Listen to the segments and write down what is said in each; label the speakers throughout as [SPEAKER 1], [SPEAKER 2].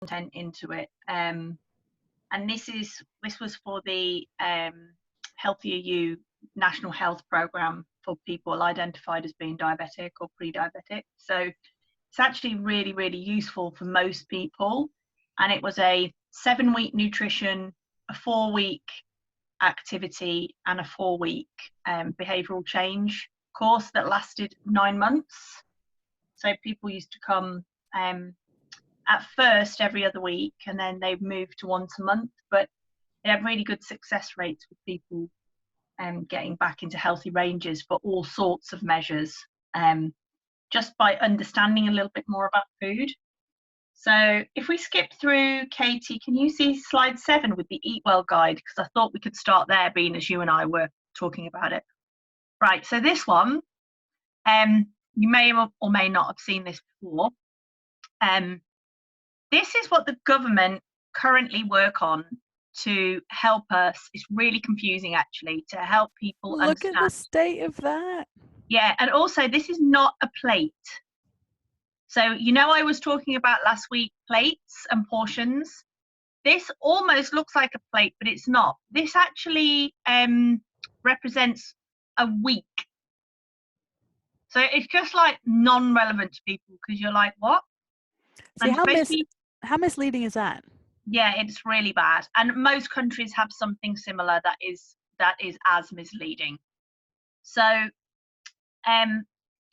[SPEAKER 1] content into it. And this was for the Healthier You National Health Programme for people identified as being diabetic or pre-diabetic. So it's actually really, really useful for most people. And it was a 7-week nutrition, a 4-week activity, and a 4-week behavioural change course that lasted 9 months. So people used to come at first every other week, and then they've moved to once a month, but they have really good success rates with people getting back into healthy ranges for all sorts of measures, just by understanding a little bit more about food. So if we skip through, Katie, can you see slide 7 with the Eat Well guide? Because I thought we could start there, being as you and I were talking about it. Right, so this one, you may or may not have seen this before. This is what the government currently work on to help us. It's really confusing, actually, to help people understand.
[SPEAKER 2] Look at the state of that.
[SPEAKER 1] Yeah, and also this is not a plate. So, I was talking about last week, plates and portions. This almost looks like a plate, but it's not. This actually represents a week. So it's just like non-relevant to people, because you're like, what?
[SPEAKER 2] See, how misleading is that?
[SPEAKER 1] Yeah, it's really bad. And most countries have something similar that is as misleading. So,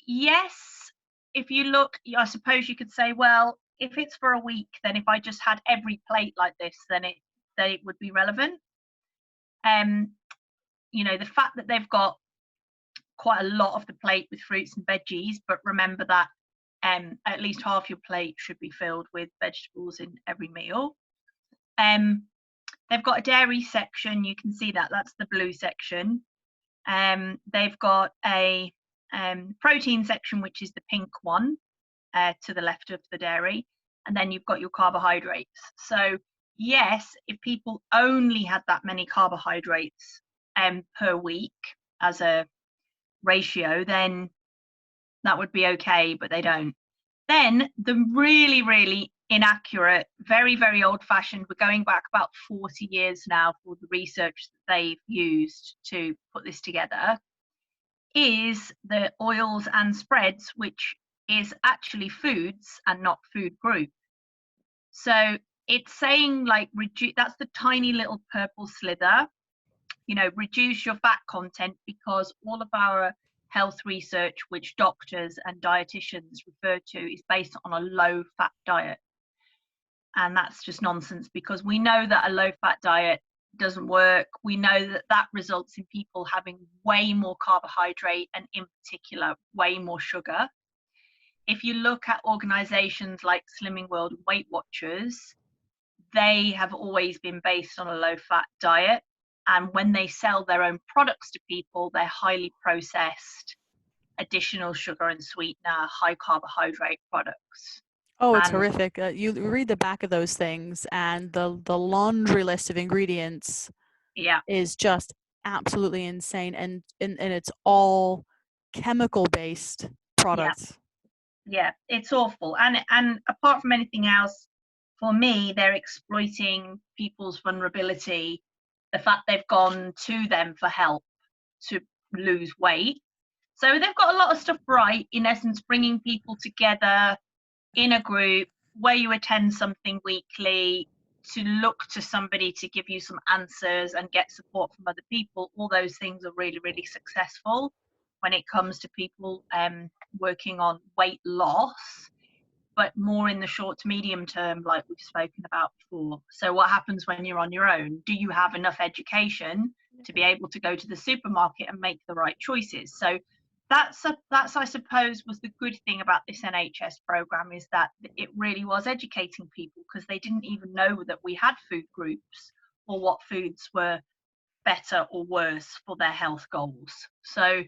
[SPEAKER 1] yes, if you look, I suppose you could say, well, if it's for a week, then if I just had every plate like this, then it would be relevant. The fact that they've got quite a lot of the plate with fruits and veggies, but remember that at least half your plate should be filled with vegetables in every meal. They've got a dairy section. You can see that's the blue section. They've got a protein section, which is the pink one to the left of the dairy. And then you've got your carbohydrates. So yes, if people only had that many carbohydrates per week as a ratio, then that would be okay, but they don't. Then the really, really inaccurate, very, very old-fashioned, we're going back about 40 years now for the research that they've used to put this together, is the oils and spreads, which is actually foods and not food group. So it's saying, like, that's the tiny little purple slither, reduce your fat content, because all of our health research, which doctors and dietitians refer to, is based on a low fat diet. And that's just nonsense, because we know that a low fat diet doesn't work. We know that results in people having way more carbohydrate, and in particular way more sugar. If you look at organizations like Slimming World and Weight Watchers, they have always been based on a low fat diet. And when they sell their own products to people, they're highly processed, additional sugar and sweetener, high carbohydrate products.
[SPEAKER 2] Oh, it's horrific. You read the back of those things, and the laundry list of ingredients is just absolutely insane. And it's all chemical-based products.
[SPEAKER 1] Yeah, it's awful. And apart from anything else, for me, they're exploiting people's vulnerability. The fact they've gone to them for help to lose weight. So they've got a lot of stuff right, in essence, bringing people together in a group where you attend something weekly, to look to somebody to give you some answers and get support from other people. All those things are really, really successful when it comes to people working on weight loss, but more in the short to medium term, like we've spoken about before. So what happens when you're on your own? Do you have enough education to be able to go to the supermarket and make the right choices? So that's I suppose was the good thing about this NHS program, is that it really was educating people, because they didn't even know that we had food groups or what foods were better or worse for their health goals. So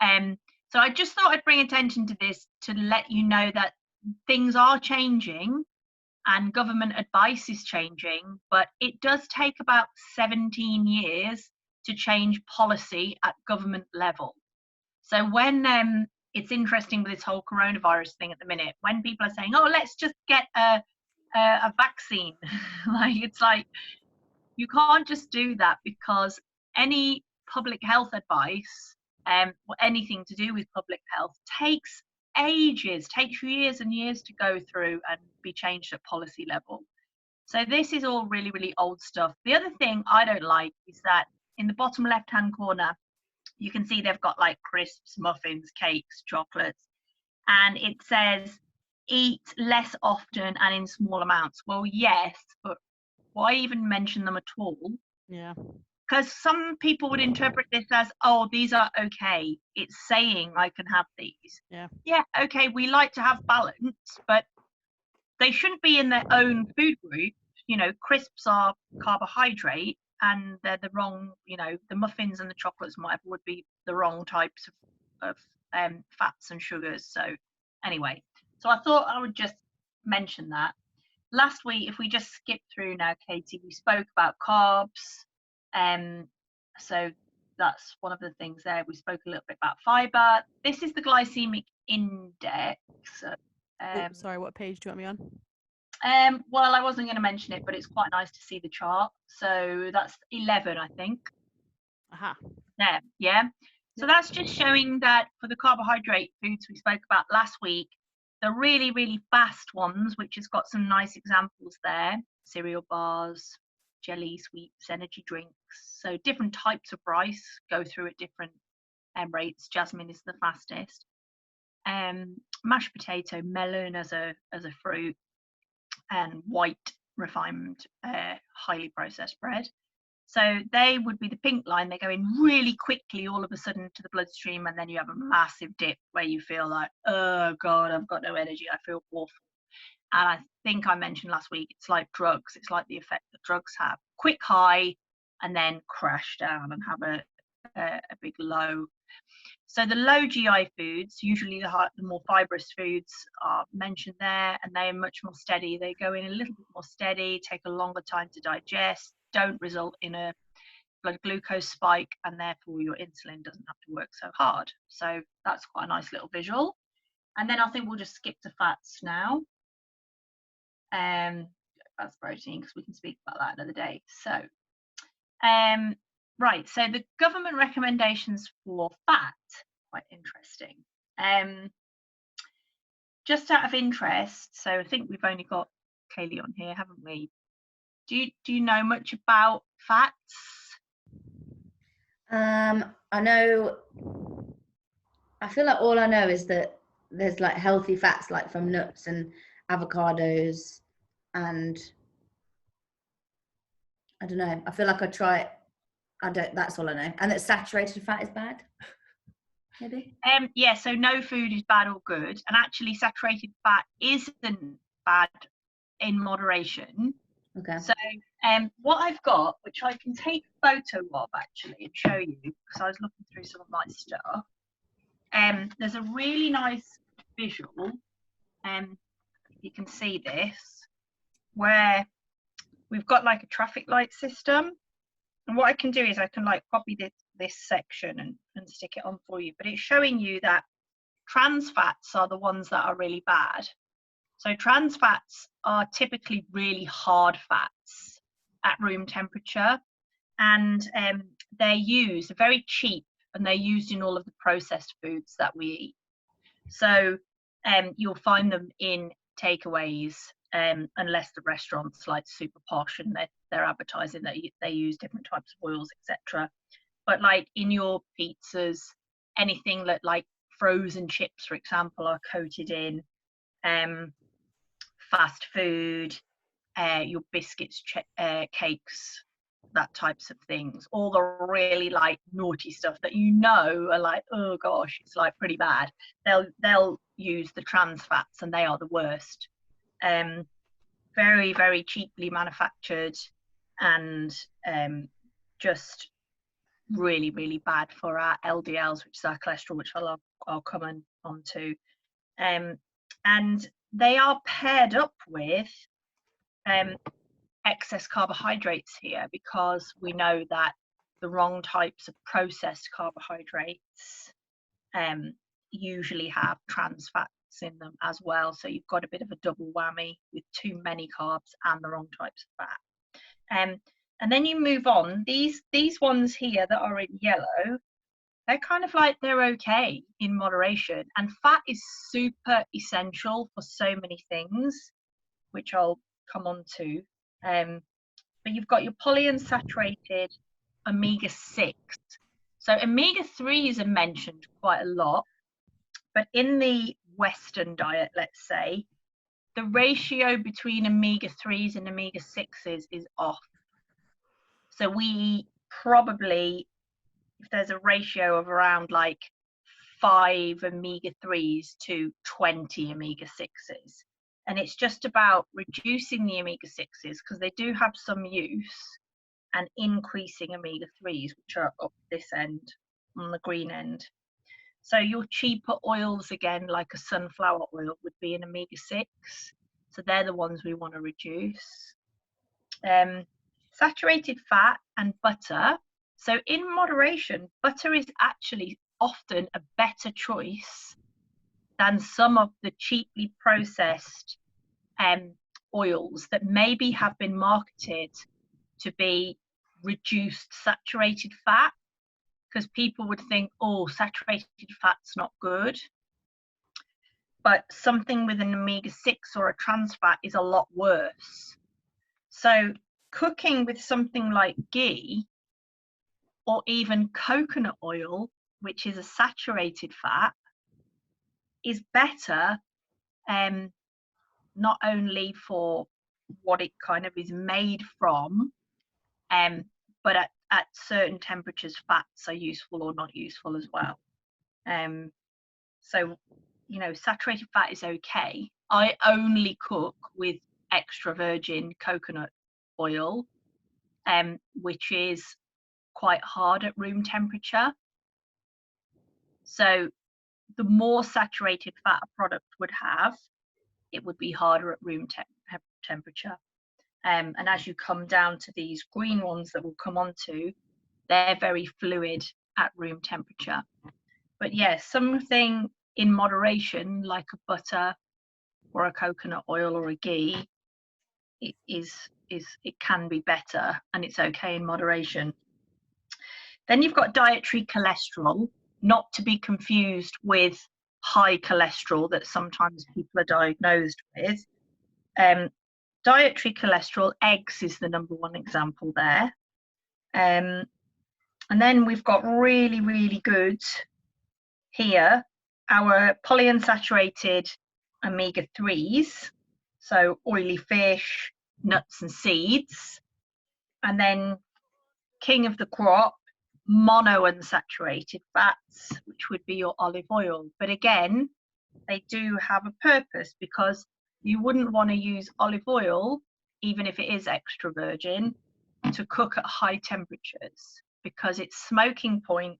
[SPEAKER 1] I just thought I'd bring attention to this to let you know that things are changing and government advice is changing, but it does take about 17 years to change policy at government level. So when it's interesting with this whole coronavirus thing at the minute, when people are saying, oh, let's just get a a vaccine. Like, it's like, you can't just do that, because any public health advice, or anything to do with public health, takes ages, takes years and years to go through and be changed at policy level. So this is all really, really old stuff. The other thing I don't like is that in the bottom left-hand corner, you can see they've got like crisps, muffins, cakes, chocolates, and it says eat less often and in small amounts. Well, yes, but why even mention them at all?
[SPEAKER 2] Yeah.
[SPEAKER 1] Because some people would interpret this as, oh, these are okay. It's saying I can have these.
[SPEAKER 2] Yeah.
[SPEAKER 1] Yeah, okay, we like to have balance, but they shouldn't be in their own food group. You know, crisps are carbohydrate, and they're the wrong, you know, the muffins and the chocolates and whatever would be the wrong types of fats and sugars. So anyway, so I thought I would just mention that. Last week, if we just skip through now, Katie, we spoke about carbs. So that's one of the things there. We spoke a little bit about fiber. This is the glycemic index.
[SPEAKER 2] Sorry, what page do you want me on?
[SPEAKER 1] Well, I wasn't going to mention it, but it's quite nice to see the chart. So that's 11, I think.
[SPEAKER 2] Aha.
[SPEAKER 1] There, yeah. So that's just showing that for the carbohydrate foods we spoke about last week, the really, really fast ones, which has got some nice examples there, cereal bars, jelly, sweets, energy drinks. So different types of rice go through at different rates. Jasmine is the fastest. Mashed potato, melon as a fruit, and white refined highly processed bread. So they would be the pink line. They go in really quickly all of a sudden to the bloodstream, and then you have a massive dip where you feel like, oh God, I've got no energy, I feel awful. And I think I mentioned last week, it's like drugs. It's like the effect that drugs have. Quick high and then crash down and have a big low. So the low GI foods, usually the more fibrous foods, are mentioned there, and they are much more steady. They go in a little bit more steady, take a longer time to digest, don't result in a blood glucose spike, and therefore your insulin doesn't have to work so hard. So that's quite a nice little visual. And then I think we'll just skip to fats now. That's protein, because we can speak about that another day. So right, so the government recommendations for fat, quite interesting. Just out of interest, so I think we've only got Kaylee on here, haven't we? Do you know much about fats?
[SPEAKER 3] I know, I feel like all I know is that there's like healthy fats, like from nuts and avocados, and I don't know, I feel like that's all I know. And that saturated fat is bad, maybe?
[SPEAKER 1] Yeah, so no food is bad or good, and actually saturated fat isn't bad in moderation.
[SPEAKER 3] Okay.
[SPEAKER 1] So what I've got, which I can take a photo of actually and show you, because I was looking through some of my stuff. There's a really nice visual, you can see this, where we've got like a traffic light system, and what I can do is I can like copy this section and stick it on for you, but it's showing you that trans fats are the ones that are really bad. So trans fats are typically really hard fats at room temperature, and they're very cheap, and they're used in all of the processed foods that we eat. So you'll find them in takeaways, unless the restaurant's like super posh and they're advertising that they use different types of oils, etc. But like in your pizzas, anything that like frozen chips, for example, are coated in. Fast food, your biscuits, cakes, that types of things, all the really like naughty stuff that you know are like, oh gosh, it's like pretty bad. They'll use the trans fats, and they are the worst. Very, very cheaply manufactured, and just really, really bad for our LDLs, which is our cholesterol, which I'll come on to. And they are paired up with excess carbohydrates here, because we know that the wrong types of processed carbohydrates usually have trans fat fats in them as well. So you've got a bit of a double whammy with too many carbs and the wrong types of fat. And then you move on. These ones here that are in yellow, they're kind of like, they're okay in moderation. And fat is super essential for so many things, which I'll come on to. But you've got your polyunsaturated omega-6. So omega-3s are mentioned quite a lot, but in the Western diet, let's say, the ratio between omega-3s and omega-6s is off. So we probably, if there's a ratio of around like 5 omega-3s to 20 omega-6s, and it's just about reducing the omega-6s because they do have some use, and increasing omega-3s, which are up this end on the green end. So your cheaper oils, again, like a sunflower oil, would be an omega-6. So they're the ones we want to reduce. Saturated fat and butter. So in moderation, butter is actually often a better choice than some of the cheaply processed oils that maybe have been marketed to be reduced saturated fat, because people would think, oh, saturated fat's not good. But something with an omega-6 or a trans fat is a lot worse. So cooking with something like ghee or even coconut oil, which is a saturated fat, is better, not only for what it kind of is made from, but at certain temperatures, fats are useful or not useful as well. So, you know, saturated fat is okay. I only cook with extra virgin coconut oil, which is quite hard at room temperature. So the more saturated fat a product would have, it would be harder at room temperature. And as you come down to these green ones that we'll come on to, they're very fluid at room temperature. But yes, something in moderation, like a butter or a coconut oil or a ghee, it can be better, and it's okay in moderation. Then you've got dietary cholesterol, not to be confused with high cholesterol that sometimes people are diagnosed with. Dietary cholesterol, eggs is the number one example there. And then we've got really, really good here, our polyunsaturated omega-3s, so oily fish, nuts and seeds. And then king of the crop, monounsaturated fats, which would be your olive oil. But again, they do have a purpose, because you wouldn't want to use olive oil, even if it is extra virgin, to cook at high temperatures, because its smoking point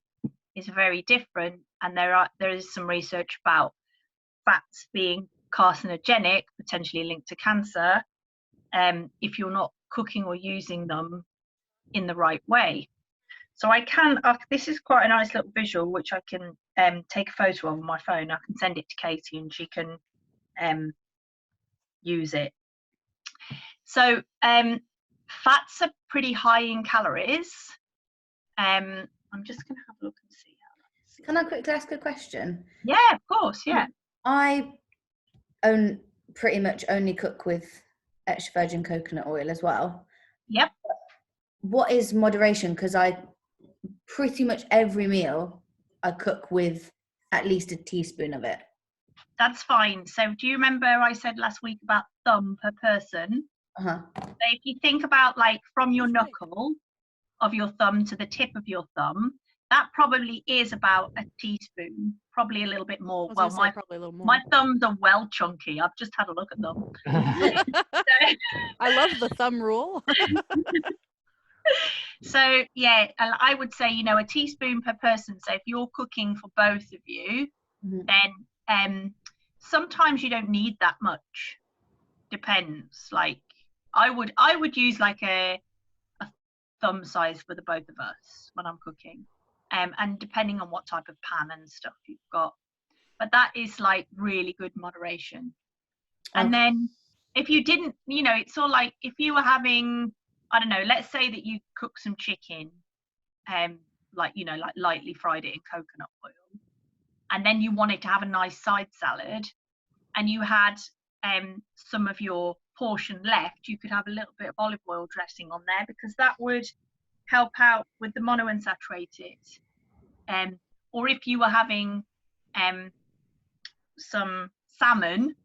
[SPEAKER 1] is very different, and there is some research about fats being carcinogenic, potentially linked to cancer, if you're not cooking or using them in the right way. So I can, this is quite a nice little visual, which I can take a photo of on my phone. I can send it to Katie and she can use it. So fats are pretty high in calories. I'm just going to have a look and see how that's.
[SPEAKER 3] Can I quickly ask a question?
[SPEAKER 1] Yeah, of course, yeah.
[SPEAKER 3] I pretty much only cook with extra virgin coconut oil as well.
[SPEAKER 1] Yep.
[SPEAKER 3] What is moderation? Because I pretty much every meal I cook with at least a teaspoon of it.
[SPEAKER 1] That's fine. So do you remember I said last week about thumb per person?
[SPEAKER 3] Uh-huh.
[SPEAKER 1] So if you think about, like, from your knuckle of your thumb to the tip of your thumb, that probably is about a teaspoon, probably a little bit more. Well,
[SPEAKER 2] probably a little more.
[SPEAKER 1] My thumbs are well chunky. I've just had a look at them.
[SPEAKER 2] I love the thumb rule.
[SPEAKER 1] So yeah, I would say, you know, a teaspoon per person. So if you're cooking for both of you, then sometimes you don't need that much. Depends. Like I would use like a thumb size for the both of us when I'm cooking, and depending on what type of pan and stuff you've got. but that is like really good moderation. And then if you didn't, you know, it's all like if you were having, I don't know, let's say that you cook some chicken, like, you know, like lightly fried it in coconut oil, and then you wanted to have a nice side salad, and you had some of your portion left, you could have a little bit of olive oil dressing on there, because that would help out with the monounsaturated. Or if you were having some salmon,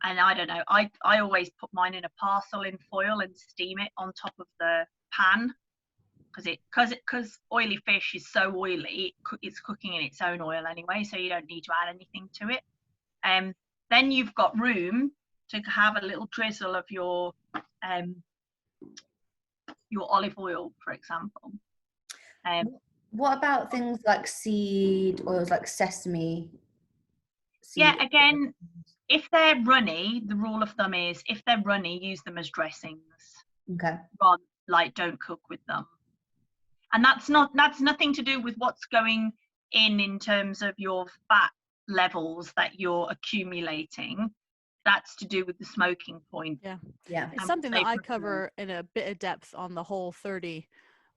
[SPEAKER 1] and I don't know, I always put mine in a parcel in foil and steam it on top of the pan, because oily fish is so oily, it's cooking in its own oil anyway, so you don't need to add anything to it. Then you've got room to have a little drizzle of your olive oil, for example.
[SPEAKER 3] What about things like seed oils, like sesame seed?
[SPEAKER 1] Yeah, again, if they're runny, the rule of thumb is if they're runny, use them as dressings.
[SPEAKER 3] Okay.
[SPEAKER 1] Rather, like, don't cook with them. And that's nothing to do with what's going in terms of your fat levels that you're accumulating. That's to do with the smoking point.
[SPEAKER 3] Yeah.
[SPEAKER 2] It's something that I cover in a bit of depth on the Whole 30,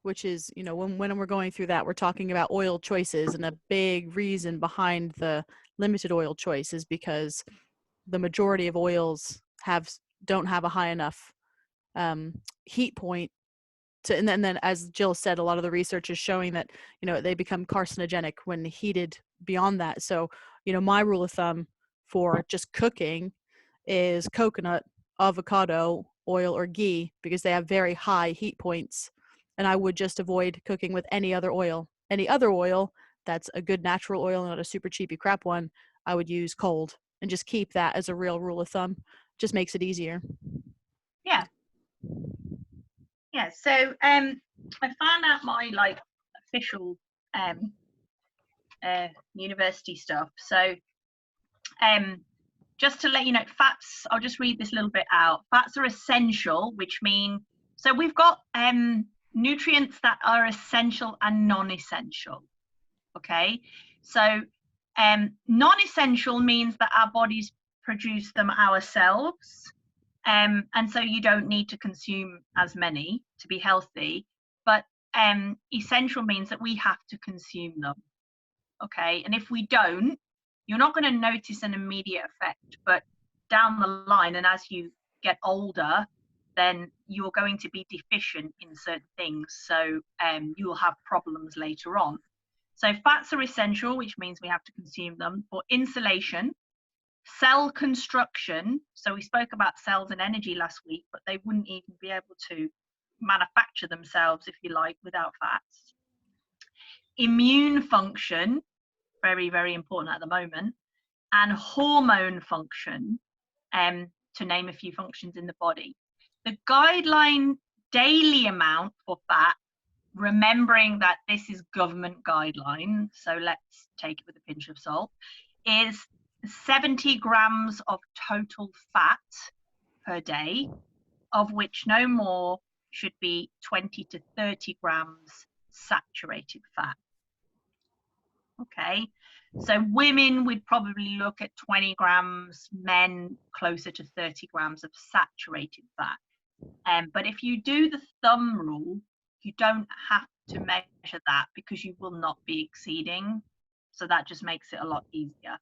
[SPEAKER 2] which is, you know, when we're going through that, we're talking about oil choices, and a big reason behind the limited oil choice is because the majority of oils don't have a high enough heat point to, and then as Jill said, a lot of the research is showing that, you know, they become carcinogenic when heated beyond that. So, you know, my rule of thumb for just cooking is coconut, avocado oil, or ghee, because they have very high heat points, and I would just avoid cooking with any other oil. Any other oil that's a good natural oil, not a super cheapy crap one, I would use cold, and just keep that as a real rule of thumb. Just makes it easier.
[SPEAKER 1] Yeah. Yeah, so I found out my like official university stuff. So just to let you know, fats, I'll just read this little bit out. Fats are essential, which mean, so we've got nutrients that are essential and non-essential. Okay, so non-essential means that our bodies produce them ourselves. And so you don't need to consume as many to be healthy, but essential means that we have to consume them. Okay, and if we don't, you're not going to notice an immediate effect, but down the line, and as you get older, then you're going to be deficient in certain things, so you'll have problems later on. So fats are essential, which means we have to consume them for insulation, cell construction. So we spoke about cells and energy last week, but they wouldn't even be able to manufacture themselves, if you like, without fats. Immune function, very, very important at the moment, and hormone function, to name a few functions in the body. The guideline daily amount for fat, remembering that this is government guideline, so let's take it with a pinch of salt, is 70 grams of total fat per day, of which no more should be 20 to 30 grams saturated fat. Okay, so women would probably look at 20 grams, men closer to 30 grams of saturated fat. But if you do the thumb rule, you don't have to measure that, because you will not be exceeding. So that just makes it a lot easier.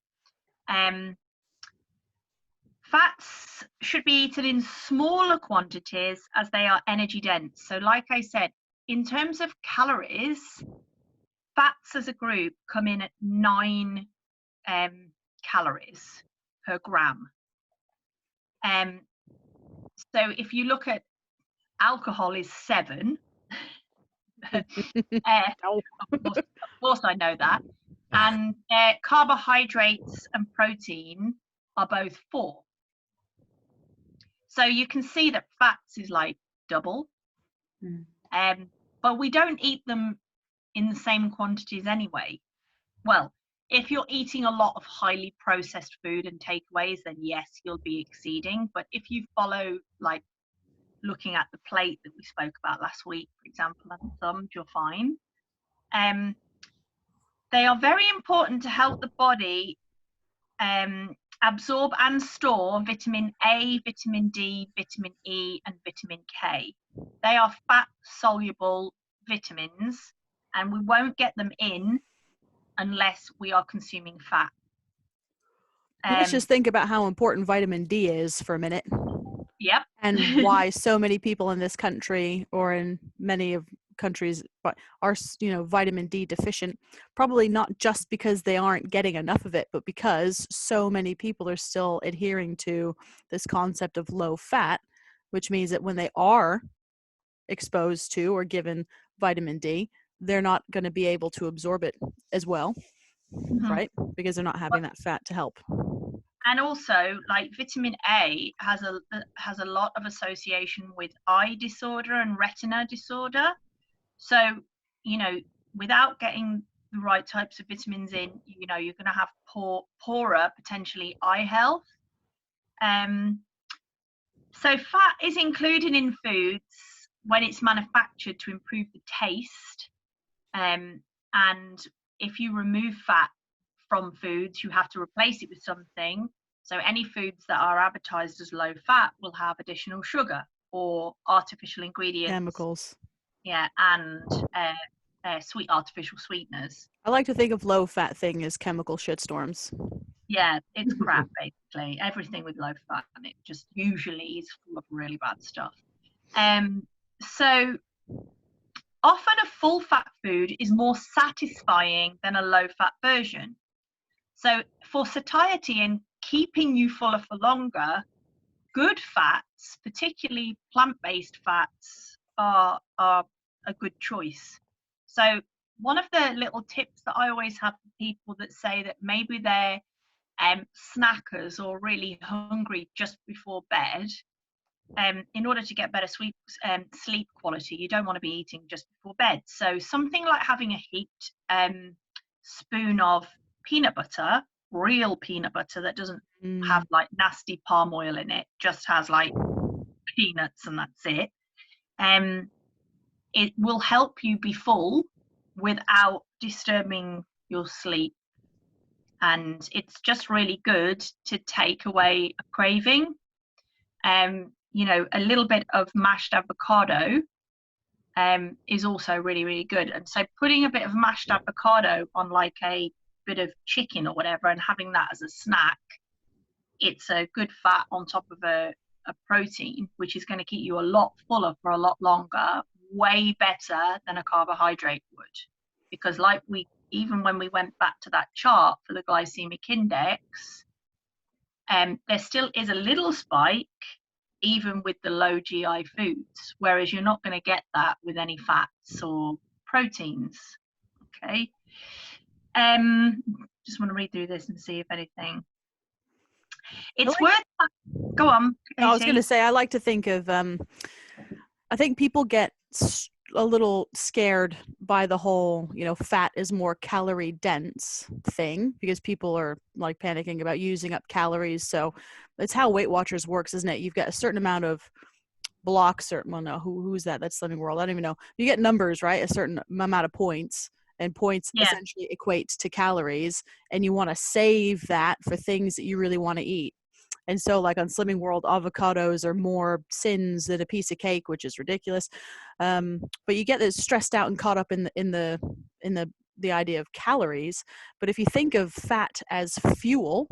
[SPEAKER 1] Fats should be eaten in smaller quantities as they are energy dense. So like I said, in terms of calories, fats as a group come in at 9 calories per gram. So if you look at alcohol is 7. Of course I know that. And carbohydrates and protein are both 4. So you can see that fats is like double. But we don't eat them in the same quantities anyway. Well, if you're eating a lot of highly processed food and takeaways, then yes, you'll be exceeding. But if you follow, like, looking at the plate that we spoke about last week, for example, and the thumb, you're fine. They are very important to help the body absorb and store vitamin A, vitamin D, vitamin E, and vitamin K. They are fat-soluble vitamins, and we won't get them in unless we are consuming fat.
[SPEAKER 2] Let's just think about how important vitamin D is for a minute.
[SPEAKER 1] Yep.
[SPEAKER 2] And why so many people in this country, or in many of countries, are, you know, vitamin D deficient. Probably not just because they aren't getting enough of it, but because so many people are still adhering to this concept of low fat, which means that when they are exposed to or given vitamin D, they're not going to be able to absorb it as well, right? Because they're not having that fat to help.
[SPEAKER 1] And also, like, vitamin A has a lot of association with eye disorder and retina disorder. So, you know, without getting the right types of vitamins in, you know, you're going to have poorer, potentially, eye health. So fat is included in foods when it's manufactured to improve the taste. And if you remove fat from foods, you have to replace it with something. So any foods that are advertised as low fat will have additional sugar or artificial ingredients.
[SPEAKER 2] Chemicals.
[SPEAKER 1] Yeah, and sweet artificial sweeteners.
[SPEAKER 2] I like to think of low fat thing as chemical shitstorms.
[SPEAKER 1] Yeah, it's crap, basically. Everything with low fat, and it just usually is full of really bad stuff. So often a full fat food is more satisfying than a low fat version. So for satiety and keeping you fuller for longer, good fats, particularly plant-based fats, are a good choice. So one of the little tips that I always have for people that say that maybe they're snackers or really hungry just before bed, in order to get better sleep quality, you don't want to be eating just before bed. So something like having a heaped spoon of peanut butter, real peanut butter that doesn't have like nasty palm oil in it, just has like peanuts and that's it. It will help you be full without disturbing your sleep. And it's just really good to take away a craving. You know, a little bit of mashed avocado is also really, really good. And so putting a bit of mashed avocado on like a bit of chicken or whatever and having that as a snack, it's a good fat on top of a protein, which is going to keep you a lot fuller for a lot longer, way better than a carbohydrate would. Because like even when we went back to that chart for the glycemic index, there still is a little spike even with the low GI foods, whereas you're not going to get that with any fats or proteins. Okay. Just want to read through this and see if anything. It's worth. Go on.
[SPEAKER 2] I was going to say, I like to think of. I think people get a little scared by the whole, you know, fat is more calorie dense thing, because people are like panicking about using up calories. So it's how Weight Watchers works, isn't it? You've got a certain amount of blocks, or well, no, who's that? That's Slimming World. I don't even know. You get numbers, right? A certain amount of points, and points essentially equates to calories, and you want to save that for things that you really want to eat. And so like on Slimming World, avocados are more sins than a piece of cake, which is ridiculous. But you get this stressed out and caught up in the idea of calories. But if you think of fat as fuel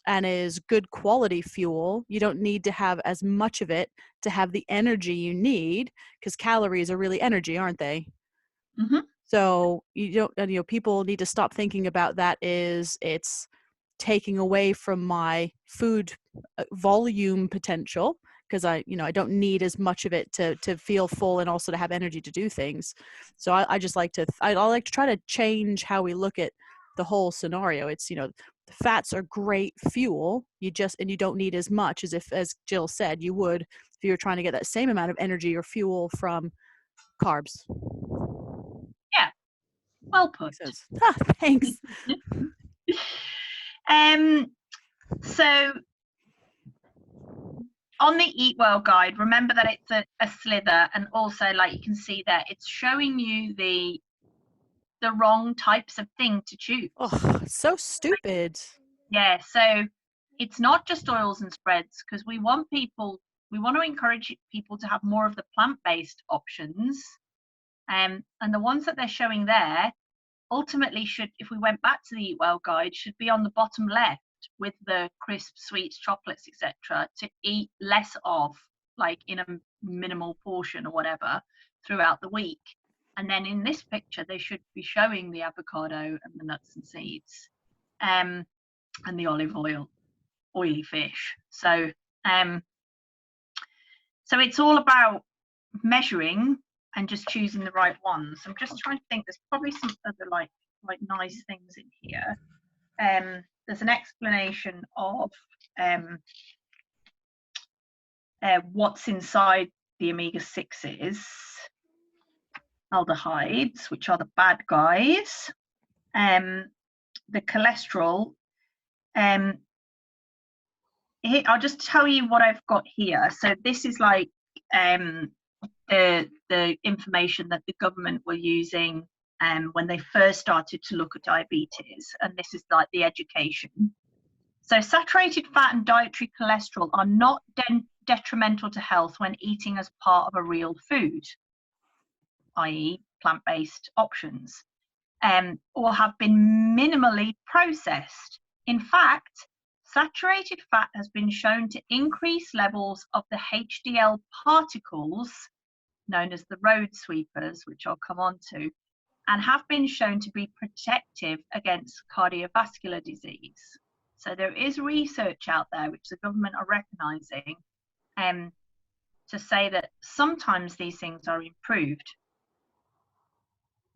[SPEAKER 2] and as good quality fuel, you don't need to have as much of it to have the energy you need, because calories are really energy, aren't they?
[SPEAKER 1] Mm-hmm.
[SPEAKER 2] So people need to stop thinking about that as it's taking away from my food volume potential, because I don't need as much of it to feel full and also to have energy to do things. So I just like to I like to try to change how we look at the whole scenario. It's, the fats are great fuel. You don't need as much as Jill said you would if you were trying to get that same amount of energy or fuel from carbs.
[SPEAKER 1] Yeah, well put.
[SPEAKER 2] Thanks.
[SPEAKER 1] So on the Eat Well guide, remember that it's a slither, and also, like, you can see there, it's showing you the wrong types of thing to choose.
[SPEAKER 2] Oh, so stupid.
[SPEAKER 1] Yeah, so it's not just oils and spreads, because we want to encourage people to have more of the plant-based options. And the ones that they're showing there ultimately should, if we went back to the Eat Well guide, should be on the bottom left with the crisps, sweets, chocolates, etc., to eat less of, like in a minimal portion or whatever throughout the week. And then in this picture, they should be showing the avocado and the nuts and seeds, and the olive oil, oily fish. So it's all about measuring and just choosing the right ones. I'm just trying to think, there's probably some other like nice things in here. There's an explanation of what's inside the omega-6s, aldehydes, which are the bad guys, the cholesterol. Here, I'll just tell you what I've got here. So this is like the information that the government were using when they first started to look at diabetes, and this is like the education. So saturated fat and dietary cholesterol are not detrimental to health when eating as part of a real food, i.e. plant-based options, or have been minimally processed. In fact, saturated fat has been shown to increase levels of the HDL particles, known as the road sweepers, which I'll come on to, and have been shown to be protective against cardiovascular disease. So there is research out there which the government are recognising to say that sometimes these things are improved.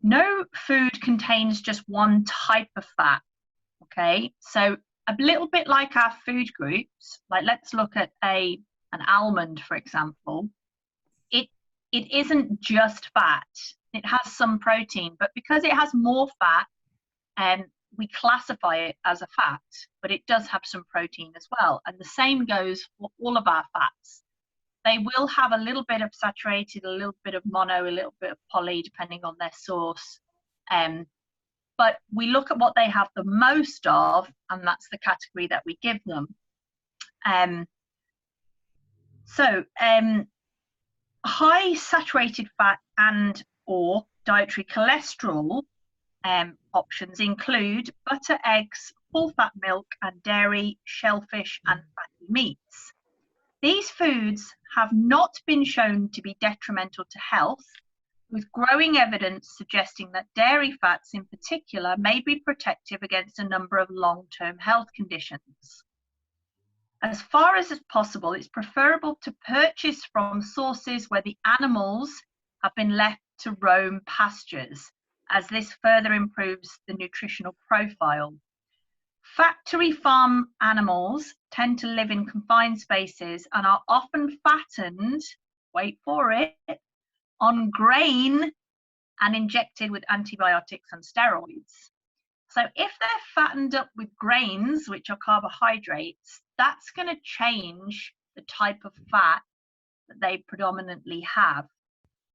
[SPEAKER 1] No food contains just one type of fat, okay? So a little bit like our food groups, like let's look at an almond, for example. It isn't just fat. It has some protein, but because it has more fat, we classify it as a fat, but it does have some protein as well. And the same goes for all of our fats. They will have a little bit of saturated, a little bit of mono, a little bit of poly, depending on their source. But we look at what they have the most of, and that's the category that we give them. High saturated fat and or dietary cholesterol options include butter, eggs, full fat milk and dairy, shellfish and fatty meats. These foods have not been shown to be detrimental to health, with growing evidence suggesting that dairy fats in particular may be protective against a number of long-term health conditions. As far as is possible, it's preferable to purchase from sources where the animals have been left to roam pastures, as this further improves the nutritional profile. Factory farm animals tend to live in confined spaces and are often fattened, wait for it, on grain and injected with antibiotics and steroids. So if they're fattened up with grains, which are carbohydrates, that's going to change the type of fat that they predominantly have.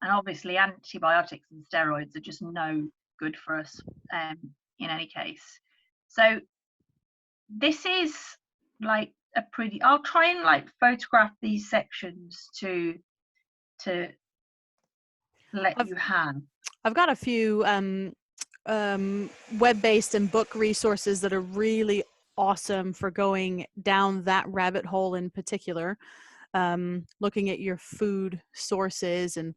[SPEAKER 1] And obviously antibiotics and steroids are just no good for us in any case. So this is like a pretty, I'll try and like photograph these sections to let you have.
[SPEAKER 2] I've got a few web-based and book resources that are really awesome for going down that rabbit hole in particular, looking at your food sources and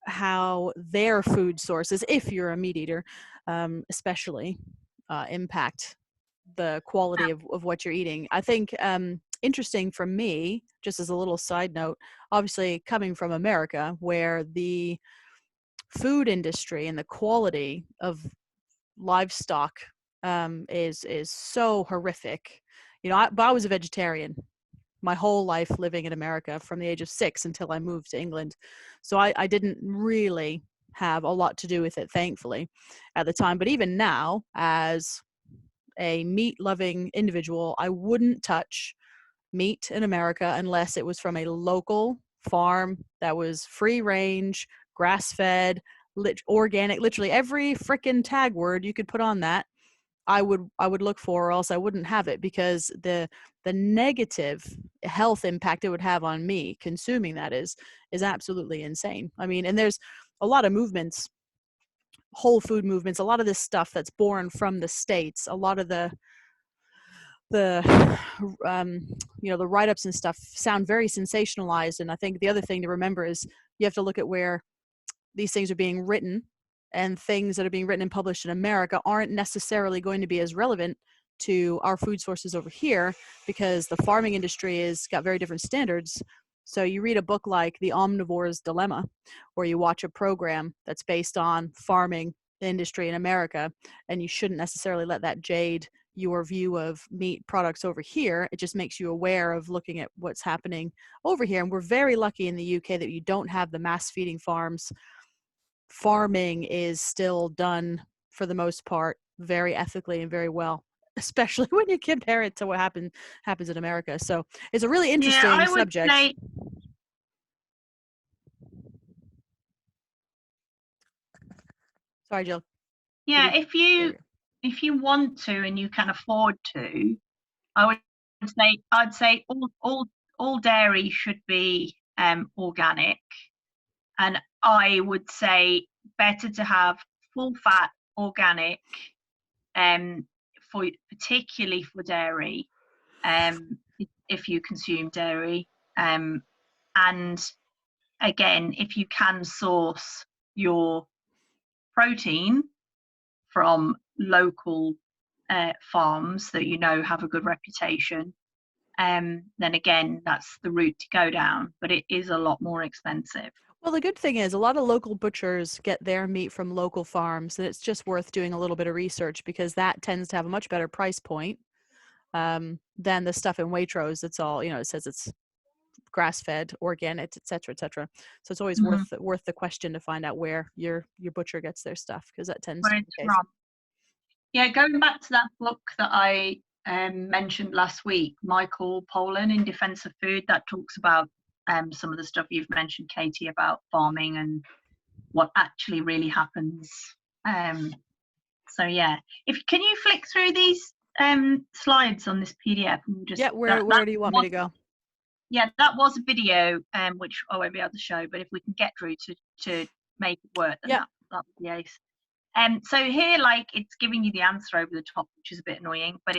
[SPEAKER 2] how their food sources, if you're a meat eater, especially impact the quality of what you're eating. I think interesting for me, just as a little side note, obviously coming from America, where the food industry and the quality of livestock is so horrific. You know, I was a vegetarian my whole life living in America from the age of 6 until I moved to England. So I didn't really have a lot to do with it, thankfully, at the time. But even now, as a meat-loving individual, I wouldn't touch meat in America unless it was from a local farm that was free range, grass-fed, organic, literally every frickin' tag word you could put on that I would look for, or else I wouldn't have it, because the negative health impact it would have on me consuming that is absolutely insane. I mean, and there's a lot of movements, whole food movements, a lot of this stuff that's born from the States, a lot of the the write-ups and stuff sound very sensationalized. And I think the other thing to remember is you have to look at where these things are being written, and things that are being written and published in America aren't necessarily going to be as relevant to our food sources over here, because the farming industry has got very different standards. So you read a book like The Omnivore's Dilemma, or you watch a program that's based on farming industry in America, and you shouldn't necessarily let that jade your view of meat products over here. It just makes you aware of looking at what's happening over here. And we're very lucky in the UK that you don't have the mass feeding farms. Farming is still done, for the most part, very ethically and very well, especially when you compare it to what happens in America. So it's a really interesting subject. Sorry, Jill.
[SPEAKER 1] Yeah, if you want to and you can afford to, I'd say all dairy should be organic, and I would say better to have full fat organic, particularly for dairy, if you consume dairy, and again, if you can source your protein from local farms that have a good reputation, then again, that's the route to go down, but it is a lot more expensive.
[SPEAKER 2] Well, the good thing is a lot of local butchers get their meat from local farms, and it's just worth doing a little bit of research, because that tends to have a much better price point than the stuff in Waitrose. It's all, it says it's grass-fed, organic, et cetera, et cetera. So it's always worth the question to find out where your butcher gets their stuff, because that tends to be the case.
[SPEAKER 1] Yeah, going back to that book that I mentioned last week, Michael Pollan, In Defense of Food, that talks about some of the stuff you've mentioned, Katie, about farming and what actually really happens. So yeah, can you flick through these slides on this PDF? And just,
[SPEAKER 2] where do you want me to go?
[SPEAKER 1] Yeah, that was a video, which I won't be able to show, but if we can get through to make it work, then that would be ace. So here, it's giving you the answer over the top, which is a bit annoying, but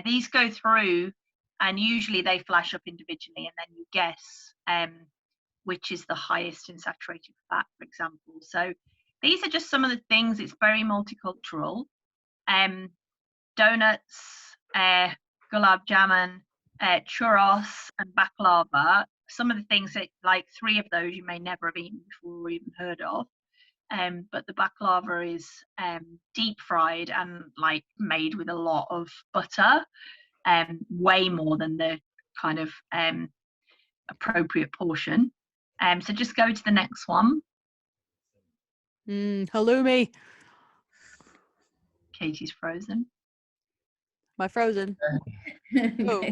[SPEAKER 1] these go through, and usually they flash up individually, and then you guess which is the highest in saturated fat, for example. So these are just some of the things. It's very multicultural. Donuts, gulab jamun, churros, and baklava. Some of the things that, 3 of those you may never have eaten before or even heard of. But the baklava is deep fried and made with a lot of butter, way more than the kind of appropriate portion. So just go to the next one.
[SPEAKER 2] Halloumi.
[SPEAKER 1] Katie's frozen.
[SPEAKER 2] My frozen. Oh.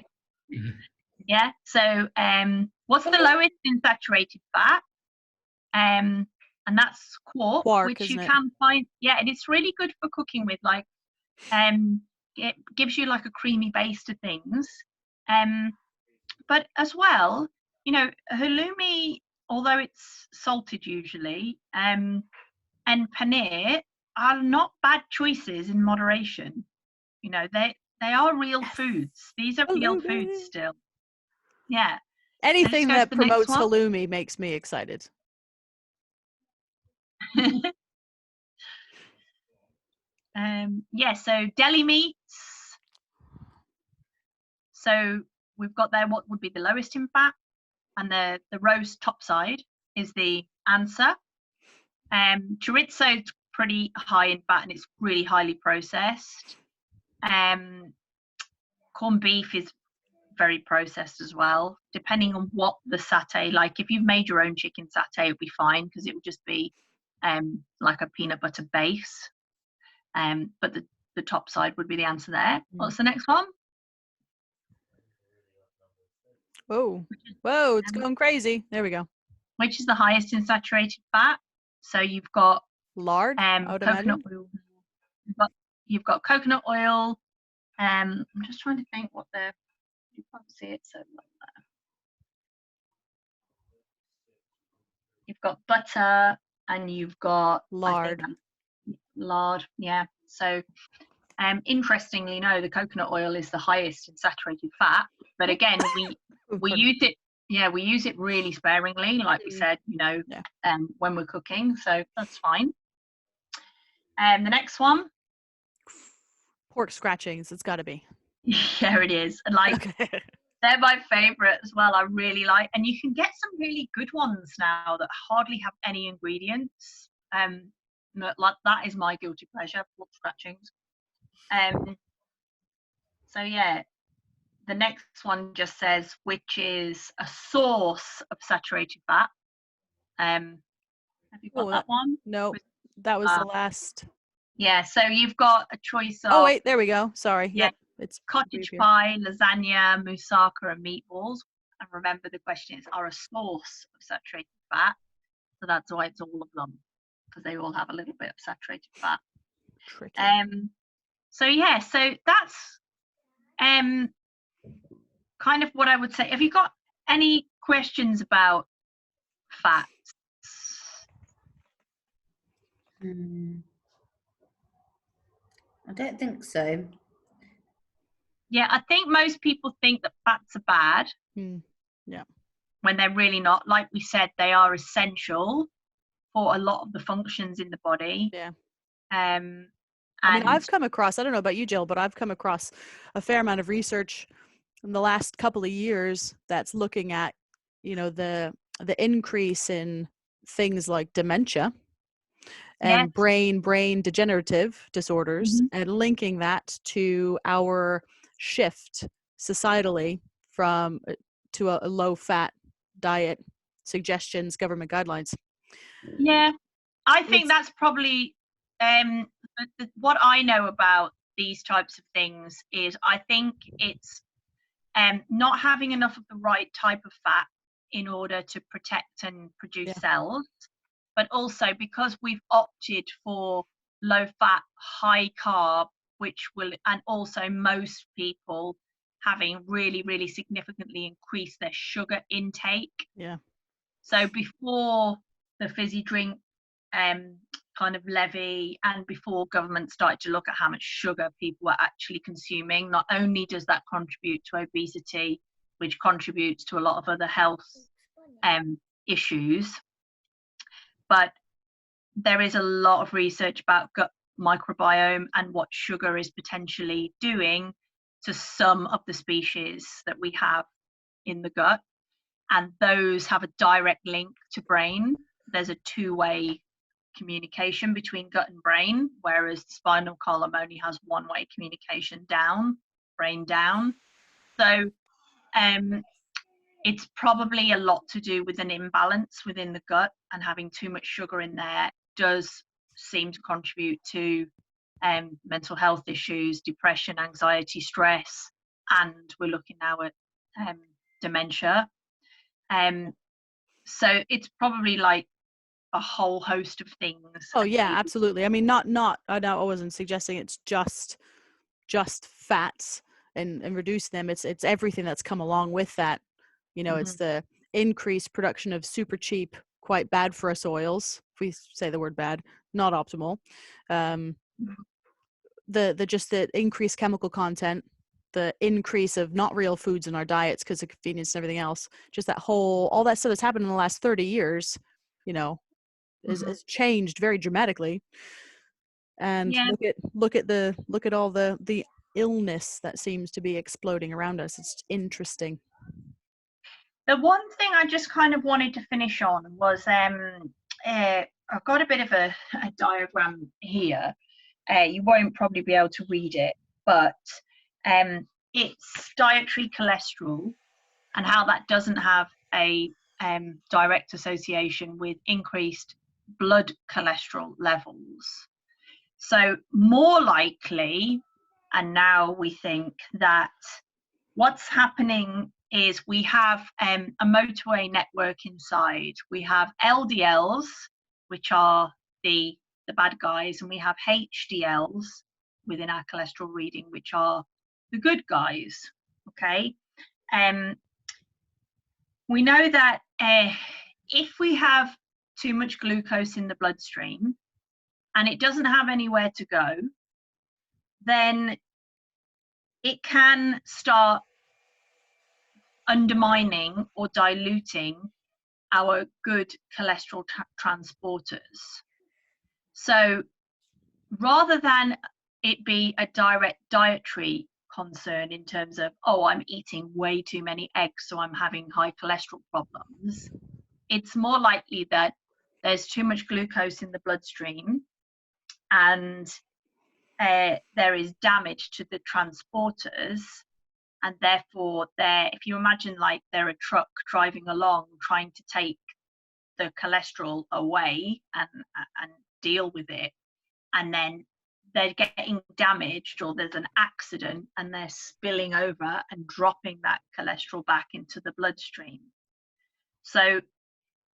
[SPEAKER 1] Yeah. So what's the lowest in saturated fat? And that's quark, which you can find. Yeah, and it's really good for cooking with. It gives you a creamy base to things. But as well, halloumi, although it's salted usually, and paneer are not bad choices in moderation. They are real foods. These are real foods still. Yeah.
[SPEAKER 2] Anything that promotes halloumi makes me excited.
[SPEAKER 1] So deli meats. So we've got there what would be the lowest in fat, and the roast topside is the answer. Chorizo is pretty high in fat, and it's really highly processed. Corned beef is very processed as well, depending on what the satay, if you've made your own chicken satay, it'll be fine, because it would just be like a peanut butter base. But the top side would be the answer there. What's the next one?
[SPEAKER 2] Whoa, it's going crazy. There we go.
[SPEAKER 1] Which is the highest in saturated fat? So you've got
[SPEAKER 2] lard,
[SPEAKER 1] coconut oil. You've got you've got coconut oil. I'm just trying to think what you can't see it so like that. You've got butter and you've got
[SPEAKER 2] lard.
[SPEAKER 1] Lard, yeah. So interestingly, no, the coconut oil is the highest in saturated fat, but again, we use it, we use it really sparingly, like we said, when we're cooking, so that's fine. And the next one,
[SPEAKER 2] pork scratchings, it's got to be.
[SPEAKER 1] Yeah, it is. And like, okay. They're my favorite as well. I really like, and you can get some really good ones now that hardly have any ingredients. Like that is my guilty pleasure, pork scratchings. So yeah, the next one just says which is a source of saturated fat. Have you got that one?
[SPEAKER 2] No, that was the last.
[SPEAKER 1] Yeah, so you've got a choice of.
[SPEAKER 2] Oh wait, there we go. Sorry.
[SPEAKER 1] Yeah,
[SPEAKER 2] yep, it's
[SPEAKER 1] cottage pie, lasagna, moussaka, and meatballs. And remember, the question is, are a source of saturated fat. So that's why it's all of them, because they all have a little bit of saturated fat.
[SPEAKER 2] Tricky.
[SPEAKER 1] So yeah, so that's kind of what I would say. Have you got any questions about fats?
[SPEAKER 3] I don't think so.
[SPEAKER 1] Yeah, I think most people think that fats are bad.
[SPEAKER 2] Yeah.
[SPEAKER 1] When they're really not. Like we said, they are essential for a lot of the functions in the body.
[SPEAKER 2] Yeah.
[SPEAKER 1] I
[SPEAKER 2] mean, I've come across, I don't know about you, Jill, but I've come across a fair amount of research in the last couple of years that's looking at, the increase in things like dementia and brain degenerative disorders, and linking that to our shift societally from to a low fat diet, suggestions, government guidelines.
[SPEAKER 1] Yeah, I think that's probably what I know about these types of things is I think it's not having enough of the right type of fat in order to protect and produce cells, but also because we've opted for low fat, high carb, and also most people having really, really significantly increased their sugar intake.
[SPEAKER 2] Yeah.
[SPEAKER 1] So before the fizzy drink kind of levy, and before government started to look at how much sugar people were actually consuming, not only does that contribute to obesity, which contributes to a lot of other health issues, but there is a lot of research about gut microbiome and what sugar is potentially doing to some of the species that we have in the gut. And those have a direct link to brain. There's a two-way communication between gut and brain, whereas the spinal column only has one-way communication down, brain down. So it's probably a lot to do with an imbalance within the gut, and having too much sugar in there does seem to contribute to mental health issues, depression, anxiety, stress, and we're looking now at dementia. So it's probably like a whole host of things.
[SPEAKER 2] Oh yeah, absolutely. I mean, not I wasn't suggesting it's just fats and reduce them. It's everything that's come along with that. It's the increased production of super cheap, quite bad for us oils. If we say the word bad, not optimal. The increased chemical content, the increase of not real foods in our diets because of convenience and everything else. Just all that stuff that's happened in the last 30 years, has changed very dramatically. And look at all the illness that seems to be exploding around us. It's interesting.
[SPEAKER 1] The one thing I just kind of wanted to finish on was I've got a bit of a diagram here. You won't probably be able to read it, but it's dietary cholesterol and how that doesn't have a direct association with increased blood cholesterol levels. So more likely, and now we think that what's happening is we have a motorway network inside. We have LDLs, which are the bad guys, and we have HDLs, within our cholesterol reading, which are the good guys. Okay. We know that if we have too much glucose in the bloodstream and it doesn't have anywhere to go, then it can start undermining or diluting our good cholesterol transporters. So rather than it be a direct dietary concern in terms of, oh, I'm eating way too many eggs, so I'm having high cholesterol problems, it's more likely that there's too much glucose in the bloodstream and there is damage to the transporters, and therefore if you imagine like they're a truck driving along trying to take the cholesterol away and deal with it, and then they're getting damaged or there's an accident and they're spilling over and dropping that cholesterol back into the bloodstream. So,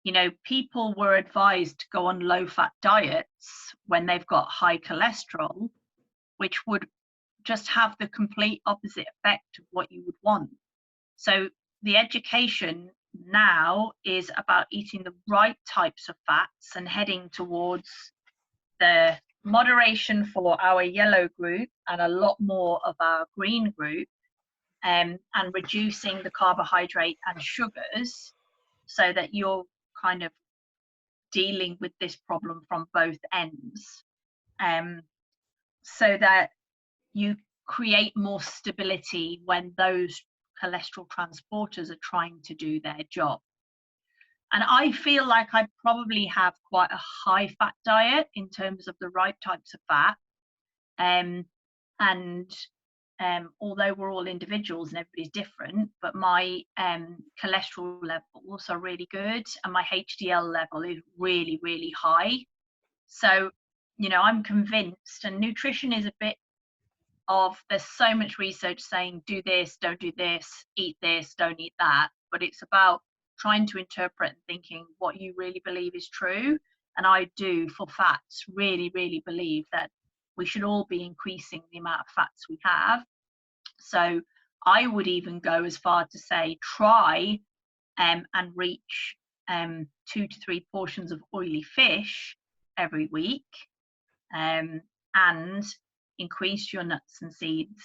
[SPEAKER 1] you know, people were advised to go on low-fat diets when they've got high cholesterol, which would just have the complete opposite effect of what you would want. So the education now is about eating the right types of fats and heading towards the moderation for our yellow group and a lot more of our green group, and reducing the carbohydrate and sugars so that you're kind of dealing with this problem from both ends, so that you create more stability when those cholesterol transporters are trying to do their job. And I feel like I probably have quite a high fat diet in terms of the right types of fat. Although we're all individuals and everybody's different, but my cholesterol levels are really good and my HDL level is really, really high. So, you know, I'm convinced, and nutrition is a bit of, there's so much research saying do this, don't do this, eat this, don't eat that, but it's about trying to interpret and thinking what you really believe is true. And I do, for fats, really, really believe that we should all be increasing the amount of fats we have. So I would even go as far to say try and reach 2 to 3 portions of oily fish every week, and increase your nuts and seeds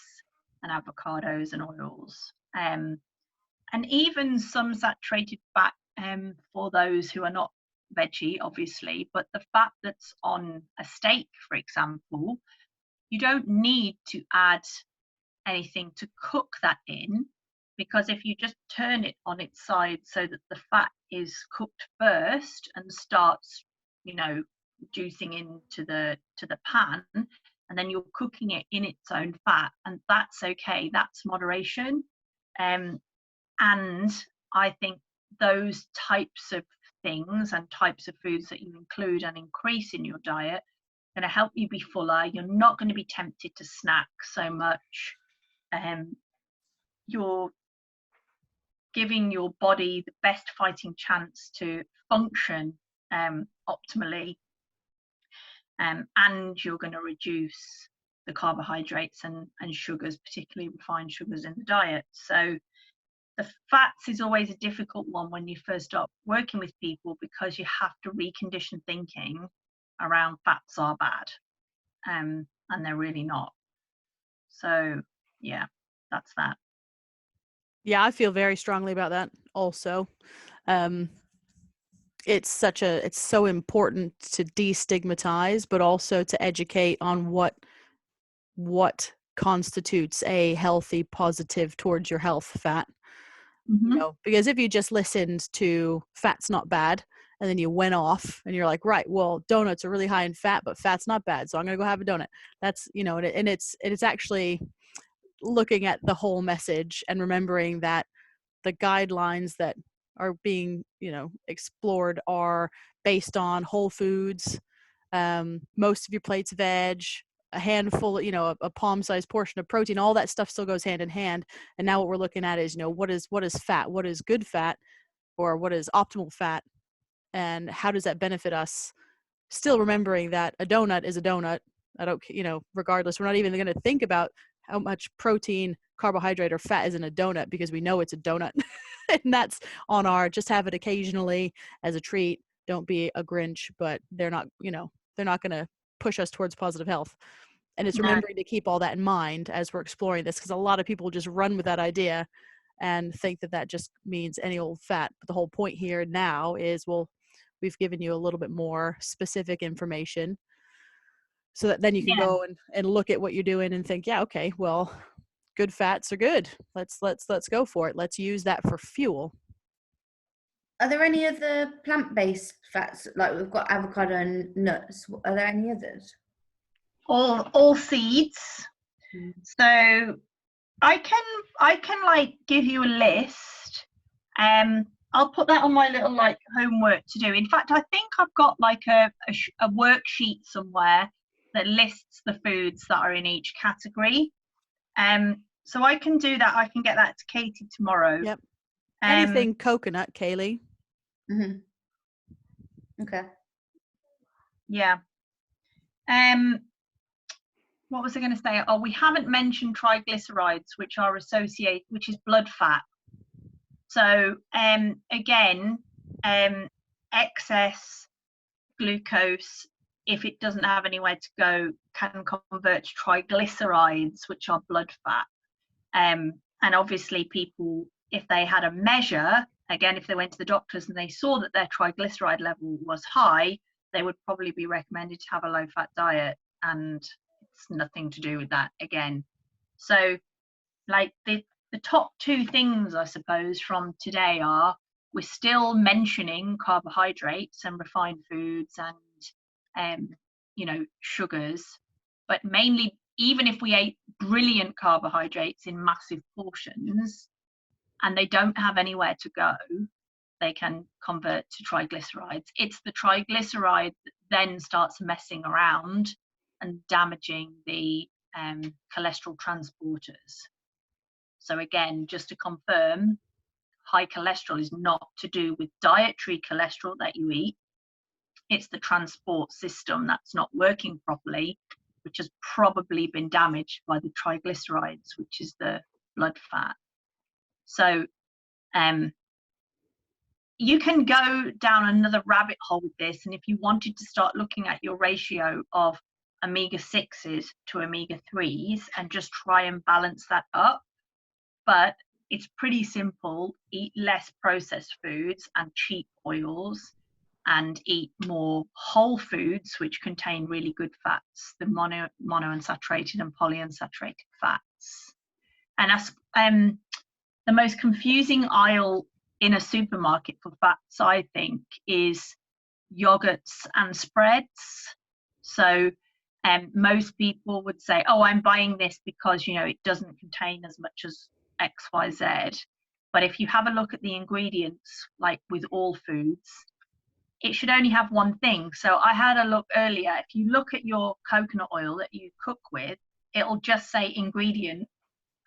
[SPEAKER 1] and avocados and oils, and even some saturated fat for those who are not veggie, obviously, but the fat that's on a steak, for example, you don't need to add anything to cook that in, because if you just turn it on its side so that the fat is cooked first and starts, you know, juicing into the pan, and then you're cooking it in its own fat, and that's okay, that's moderation. And I think those types of things and types of foods that you include and increase in your diet are going to help you be fuller. You're not going to be tempted to snack so much. You're giving your body the best fighting chance to function optimally, and you're going to reduce the carbohydrates and sugars, particularly refined sugars in the diet. So the fats is always a difficult one when you first start working with people, because you have to recondition thinking around fats are bad, and they're really not. So yeah, that's that.
[SPEAKER 2] Yeah, I feel very strongly about that also. It's so important to destigmatize, but also to educate on what constitutes a healthy, positive towards your health fat.
[SPEAKER 1] Mm-hmm.
[SPEAKER 2] You know, because if you just listened to fat's not bad, and then you went off and you're like, right, well, donuts are really high in fat, but fat's not bad, so I'm gonna go have a donut. That's, you know, and it's actually looking at the whole message and remembering that the guidelines that are being, you know, explored are based on whole foods, most of your plates veg, a handful, you know, a palm-sized portion of protein. All that stuff still goes hand in hand. And now what we're looking at is, you know, what is fat, what is good fat, or what is optimal fat, and how does that benefit us? Still remembering that a donut is a donut, I don't, regardless, we're not even going to think about how much protein, carbohydrate, or fat is in a donut because we know it's a donut. And that's on our, just have it occasionally as a treat. Don't be a Grinch, but they're not going to push us towards positive health. And it's remembering to keep all that in mind as we're exploring this, because a lot of people just run with that idea and think that that just means any old fat. But the whole point here now is, well, we've given you a little bit more specific information so that then you can go and look at what you're doing and think, yeah, okay, well, good fats are good. Let's go for it. Let's use that for fuel.
[SPEAKER 3] Are there any other plant-based fats? Like we've got avocado and nuts. Are there any others?
[SPEAKER 1] All seeds. So I can like give you a list. I'll put that on my little like homework to do. In fact, I think I've got like a worksheet somewhere that lists the foods that are in each category. So I can do that. I can get that to Katie tomorrow.
[SPEAKER 2] Yep. Anything coconut, Kaylee.
[SPEAKER 3] Okay.
[SPEAKER 1] Yeah. What was I going to say? Oh, we haven't mentioned triglycerides, which is blood fat. So again, excess glucose, if it doesn't have anywhere to go, can convert to triglycerides, which are blood fat. And obviously people, if they had a measure, again, if they went to the doctors and they saw that their triglyceride level was high, they would probably be recommended to have a low fat diet, and it's nothing to do with that again. So like the top two things, I suppose, from today are, we're still mentioning carbohydrates and refined foods and sugars, but mainly, even if we ate brilliant carbohydrates in massive portions and they don't have anywhere to go, they can convert to triglycerides. It's the triglyceride that then starts messing around and damaging the cholesterol transporters. So again, just to confirm, high cholesterol is not to do with dietary cholesterol that you eat. It's the transport system that's not working properly, which has probably been damaged by the triglycerides, which is the blood fat. So you can go down another rabbit hole with this, and if you wanted to start looking at your ratio of omega-6s to omega-3s and just try and balance that up, but it's pretty simple. Eat less processed foods and cheap oils, and eat more whole foods which contain really good fats, the monounsaturated and polyunsaturated fats. And as the most confusing aisle in a supermarket for fats, I think, is yogurts and spreads. So most people would say, oh, I'm buying this because it doesn't contain as much as XYZ. But if you have a look at the ingredients, like with all foods, it should only have one thing. So I had a look earlier. If you look at your coconut oil that you cook with, it'll just say ingredient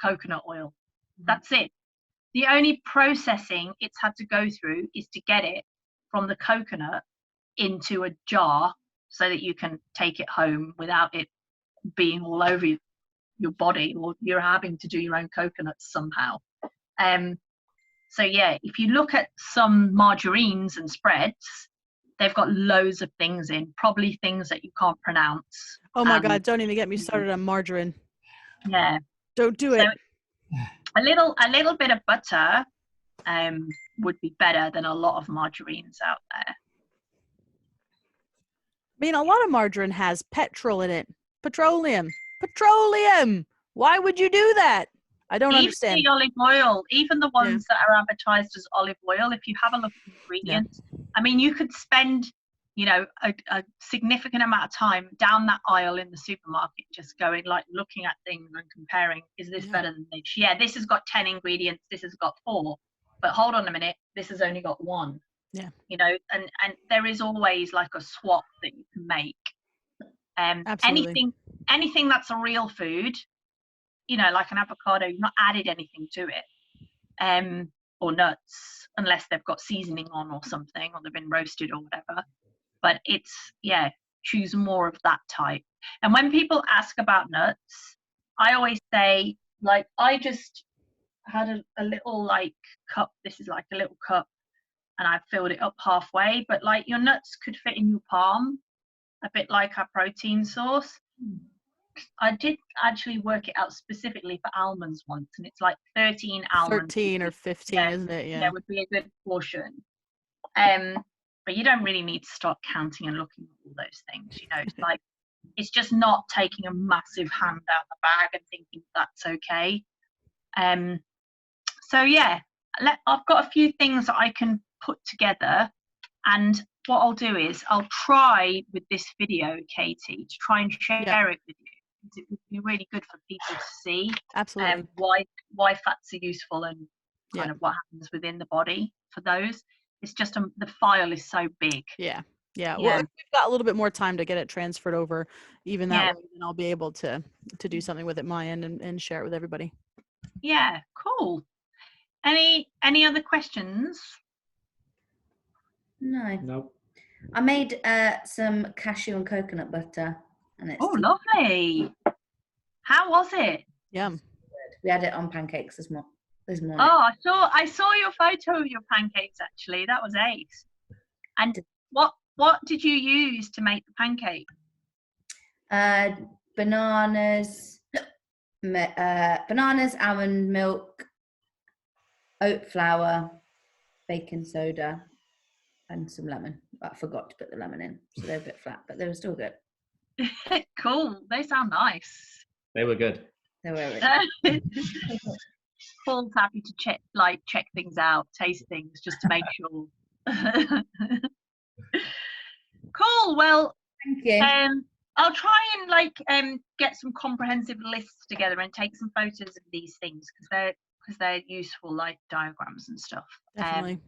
[SPEAKER 1] coconut oil. That's it. The only processing it's had to go through is to get it from the coconut into a jar so that you can take it home without it being all over your body, or you're having to do your own coconuts somehow. So yeah, if you look at some margarines and spreads, they've got loads of things in, probably things that you can't pronounce.
[SPEAKER 2] Oh my God, don't even get me started on margarine.
[SPEAKER 1] Yeah.
[SPEAKER 2] Don't do it.
[SPEAKER 1] A little bit of butter would be better than a lot of margarines out there.
[SPEAKER 2] I mean, a lot of margarine has petrol in it. Petroleum. Why would you do that? I don't understand.
[SPEAKER 1] Even the olive oil, even the ones that are advertised as olive oil, if you have a look at the ingredients, I mean, you could spend, a significant amount of time down that aisle in the supermarket, just going, like, looking at things and comparing, is this better than this? Yeah, this has got 10 ingredients, this has got 4, but hold on a minute, this has only got 1.
[SPEAKER 2] Yeah.
[SPEAKER 1] And there is always like a swap that you can make.
[SPEAKER 2] Absolutely.
[SPEAKER 1] Anything that's a real food, like an avocado, you've not added anything to it, or nuts, unless they've got seasoning on or something, or they've been roasted or whatever. But it's, choose more of that type. And when people ask about nuts, I always say, like, I just had a little like cup. This is like a little cup, and I filled it up halfway. But like your nuts could fit in your palm, a bit like our protein source. I did actually work it out specifically for almonds once, and it's like 13 almonds.
[SPEAKER 2] 13 or 15, isn't it? Yeah.
[SPEAKER 1] Would be a good portion. But you don't really need to start counting and looking at all those things. You know, it's like it's just not taking a massive hand out the bag and thinking that's okay. So yeah, I've got a few things that I can put together, and what I'll do is I'll try with this video, Katie, to try and share it with you. It would be really good for people to see.
[SPEAKER 2] Absolutely.
[SPEAKER 1] Why fats are useful and kind of what happens within the body for those. It's just the file is so big.
[SPEAKER 2] Yeah. Well, if we've got a little bit more time to get it transferred over, even that way, then I'll be able to do something with it my end and share it with everybody.
[SPEAKER 1] Yeah, cool. Any other questions?
[SPEAKER 3] No.
[SPEAKER 4] Nope.
[SPEAKER 3] I made some cashew and coconut butter, and it's
[SPEAKER 1] lovely. How was it?
[SPEAKER 2] Yum.
[SPEAKER 3] We had it on pancakes this morning.
[SPEAKER 1] Oh, I saw your photo of your pancakes actually. That was ace. And what did you use to make the pancake?
[SPEAKER 3] Bananas, almond milk, oat flour, baking soda, and some lemon. But I forgot to put the lemon in, so they're a bit flat, but they were still good.
[SPEAKER 1] Cool. They sound nice.
[SPEAKER 4] They were good.
[SPEAKER 3] They were really good.
[SPEAKER 1] Paul's happy to check things out, taste things, just to make sure. Cool. Well,
[SPEAKER 3] thank you.
[SPEAKER 1] I'll try and get some comprehensive lists together and take some photos of these things because they're useful, like diagrams and stuff.
[SPEAKER 2] Definitely.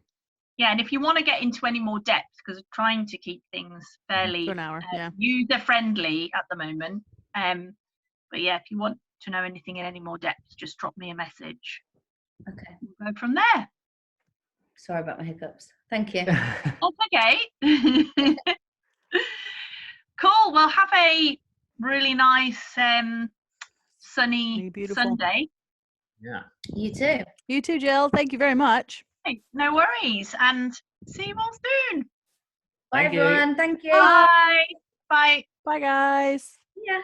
[SPEAKER 1] Yeah, and if you want to get into any more depth, because I'm trying to keep things fairly
[SPEAKER 2] to an hour,
[SPEAKER 1] user friendly at the moment. But yeah, if you want to know anything in any more depth, just drop me a message.
[SPEAKER 3] Okay.
[SPEAKER 1] We'll go from there.
[SPEAKER 3] Sorry about my hiccups. Thank you.
[SPEAKER 1] That's okay. Cool. Well, have a really nice sunny Sunday.
[SPEAKER 4] Yeah.
[SPEAKER 3] You too.
[SPEAKER 2] You too, Jill. Thank you very much.
[SPEAKER 1] Hey, no worries. And see you all soon.
[SPEAKER 3] Bye, everyone. Thank you.
[SPEAKER 1] Bye. Bye.
[SPEAKER 2] Bye, guys.
[SPEAKER 3] Yeah.